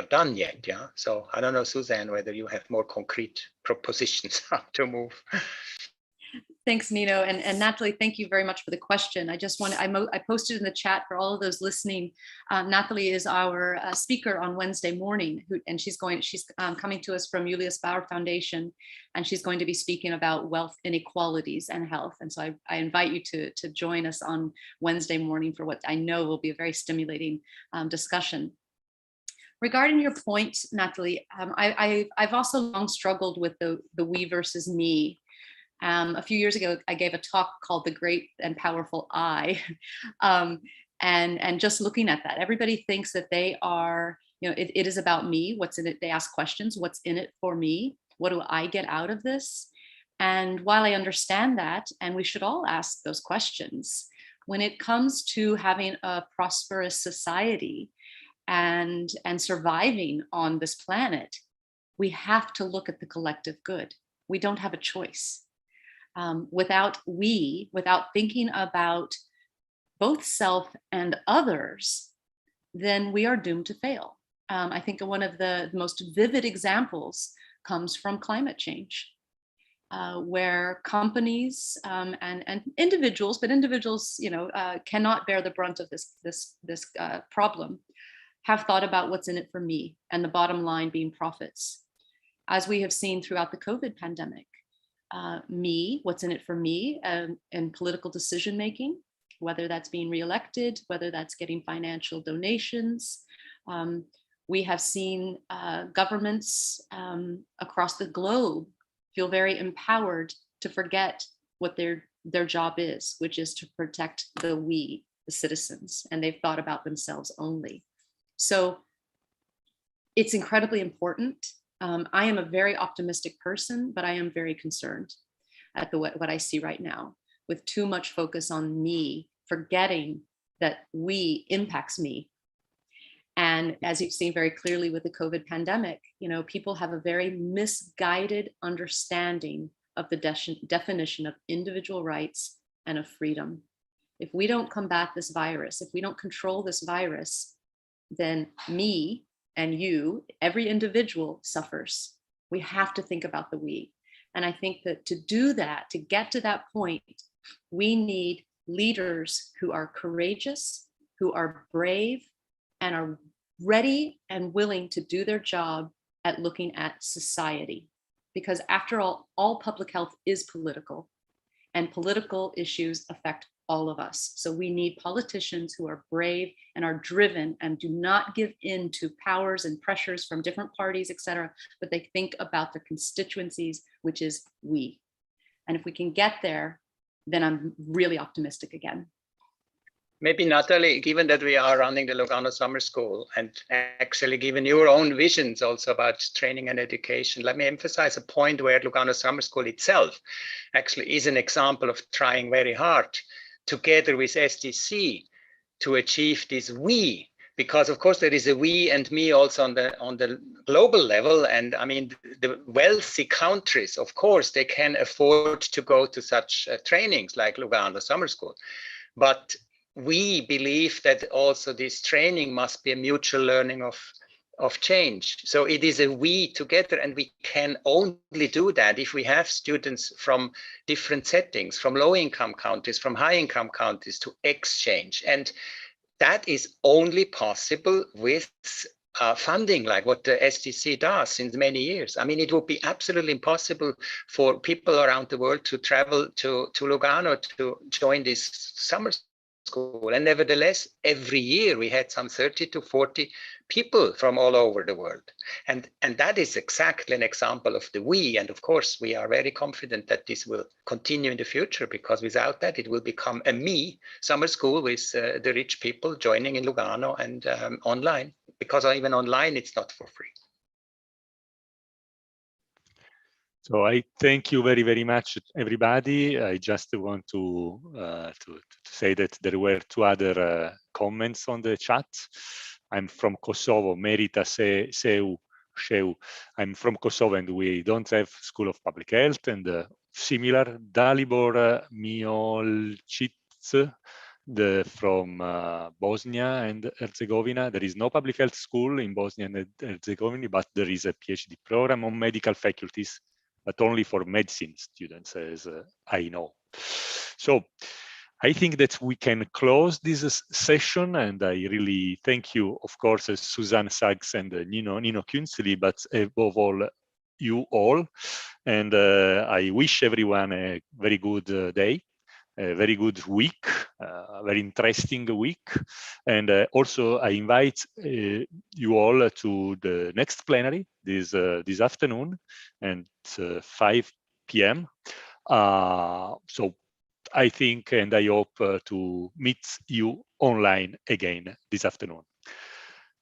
done yet. Yeah. So I don't know, Suzanne, whether you have more concrete propositions how to move. Thanks, Nino. And Natalie, thank you very much for the question. I just want I posted in the chat for all of those listening. Natalie is our speaker on Wednesday morning, and she's coming to us from Julius Baer Foundation, and she's going to be speaking about wealth inequalities and health. And so I invite you to join us on Wednesday morning for what I know will be a very stimulating discussion. Regarding your point, Natalie, I've also long struggled with the we versus me. A few years ago, I gave a talk called The Great and Powerful I. And just looking at that, everybody thinks that they are, it is about me. What's in it? They ask questions. What's in it for me? What do I get out of this? And while I understand that, and we should all ask those questions, when it comes to having a prosperous society and surviving on this planet, we have to look at the collective good. We don't have a choice. Without thinking about both self and others, then we are doomed to fail. I think one of the most vivid examples comes from climate change, where companies and individuals, but individuals, cannot bear the brunt of this problem, have thought about what's in it for me, and the bottom line being profits, as we have seen throughout the COVID pandemic. What's in it for me in political decision making, whether that's being reelected, whether that's getting financial donations. We have seen governments across the globe feel very empowered to forget what their job is, which is to protect the citizens, and they've thought about themselves only. So it's incredibly important. I am a very optimistic person, but I am very concerned at what I see right now, with too much focus on me, forgetting that we impacts me. And as you've seen very clearly with the COVID pandemic, people have a very misguided understanding of the definition of individual rights and of freedom. If we don't combat this virus, if we don't control this virus, then me and you, every individual, suffers. We have to think about the we. And I think that to do that, to get to that point, we need leaders who are courageous, who are brave, and are ready and willing to do their job at looking at society. Because after all public health is political, and political issues affect all of us. So we need politicians who are brave and are driven and do not give in to powers and pressures from different parties, et cetera, but they think about their constituencies, which is we. And if we can get there, then I'm really optimistic again. Maybe Natalie, given that we are running the Lugano Summer School and actually given your own visions also about training and education, let me emphasize a point where Lugano Summer School itself actually is an example of trying very hard together with STC to achieve this we, because of course there is a we and me also on the global level. And I mean, the wealthy countries, of course, they can afford to go to such trainings like Lugano Summer School. But we believe that also this training must be a mutual learning of change. So it is a we together, and we can only do that if we have students from different settings, from low-income countries, from high-income countries to exchange. And that is only possible with funding like what the STC does since many years. I mean, it would be absolutely impossible for people around the world to travel to Lugano to join this summer school. And nevertheless, every year we had some 30 to 40 people from all over the world. And that is exactly an example of the we. And of course, we are very confident that this will continue in the future, because without that, it will become a me summer school with the rich people joining in Lugano and online, because even online, it's not for free. So I thank you very, very much, everybody. I just want to say that there were two other comments on the chat. I'm from Kosovo, Merita Sheu. I'm from Kosovo, and we don't have School of Public Health, and similar, Dalibor Miolcic, from Bosnia and Herzegovina. There is no public health school in Bosnia and Herzegovina, but there is a PhD program on medical faculties, but only for medicine students, as I know. So I think that we can close this session, and I really thank you, of course, Suzanne, Suggs, and Nino Künzli, but above all, you all. And I wish everyone a very good day, a very good week, a very interesting week. And also I invite you all to the next plenary this afternoon at 5 p.m. So I think and I hope to meet you online again this afternoon.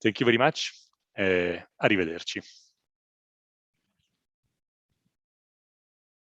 Thank you very much. Arrivederci.